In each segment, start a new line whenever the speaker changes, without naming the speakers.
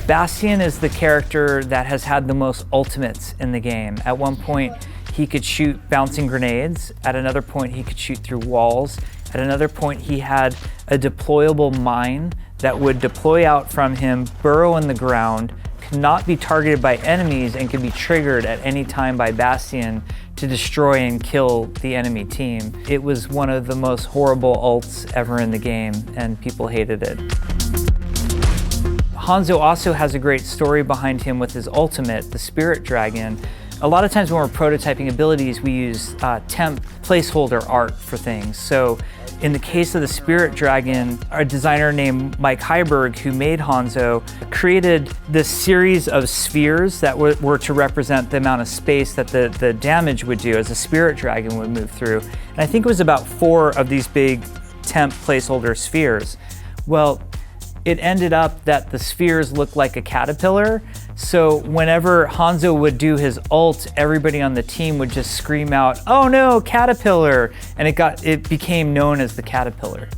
Bastion is the character that has had the most ultimates in the game. At one point, he could shoot bouncing grenades. At another point, he could shoot through walls. At another point, he had a deployable mine that would deploy out from him, burrow in the ground, could not be targeted by enemies, and could be triggered at any time by Bastion to destroy and kill the enemy team. It was one of the most horrible ults ever in the game, and people hated it. Hanzo also has a great story behind him with his ultimate, the Spirit Dragon. A lot of times when we're prototyping abilities, we use temp placeholder art for things. So in the case of the Spirit Dragon, a designer named Mike Heiberg, who made Hanzo, created this series of spheres that were to represent the amount of space that the damage would do as a Spirit Dragon would move through. And I think it was about 4 of these big temp placeholder spheres. Well, it ended up that the spheres looked like a caterpillar. So whenever Hanzo would do his ult, everybody on the team would just scream out, "Oh no, caterpillar!" And it became known as the caterpillar.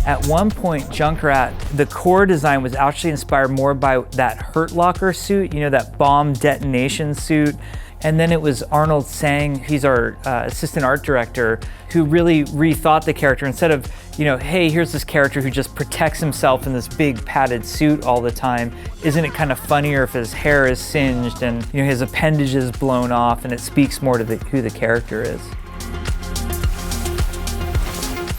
At one point, Junkrat, the core design was actually inspired more by that Hurt Locker suit, you know, that bomb detonation suit. And then it was Arnold Sang, he's our assistant art director, who really rethought the character. Instead of, you know, hey, here's this character who just protects himself in this big padded suit all the time. Isn't it kind of funnier if his hair is singed and, you know, his appendages blown off, and it speaks more to who the character is.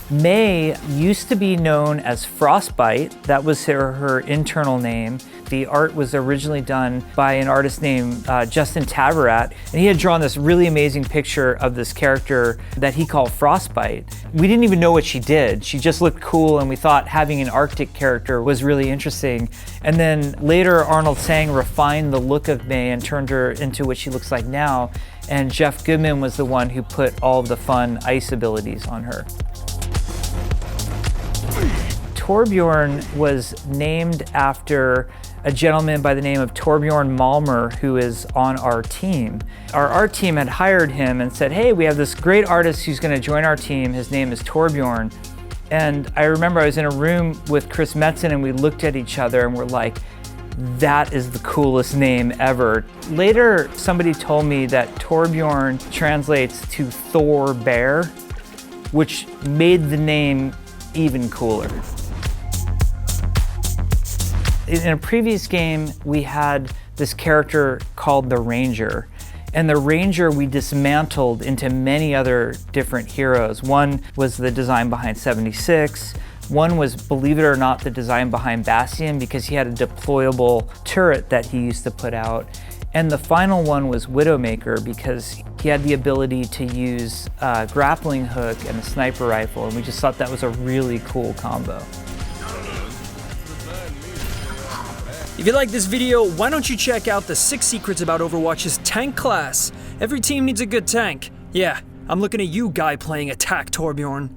May used to be known as Frostbite. That was her internal name. The art was originally done by an artist named Justin Tabarat, and he had drawn this really amazing picture of this character that he called Frostbite. We didn't even know what she did. She just looked cool, and we thought having an Arctic character was really interesting. And then later, Arnold Sang refined the look of May and turned her into what she looks like now, and Jeff Goodman was the one who put all of the fun ice abilities on her. Torbjörn was named after a gentleman by the name of Torbjörn Malmer, who is on our team. Our art team had hired him and said, hey, we have this great artist who's gonna join our team. His name is Torbjörn. And I remember I was in a room with Chris Metzen, and we looked at each other and we're like, that is the coolest name ever. Later, somebody told me that Torbjörn translates to Thor Bear, which made the name even cooler. In a previous game, we had this character called the Ranger. And the Ranger we dismantled into many other different heroes. One was the design behind 76. One was, believe it or not, the design behind Bastion, because he had a deployable turret that he used to put out. And the final one was Widowmaker, because he had the ability to use a grappling hook and a sniper rifle. And we just thought that was a really cool combo.
If you like this video, why don't you check out the 6 secrets about Overwatch's tank class? Every team needs a good tank. Yeah, I'm looking at you, guy playing attack, Torbjörn.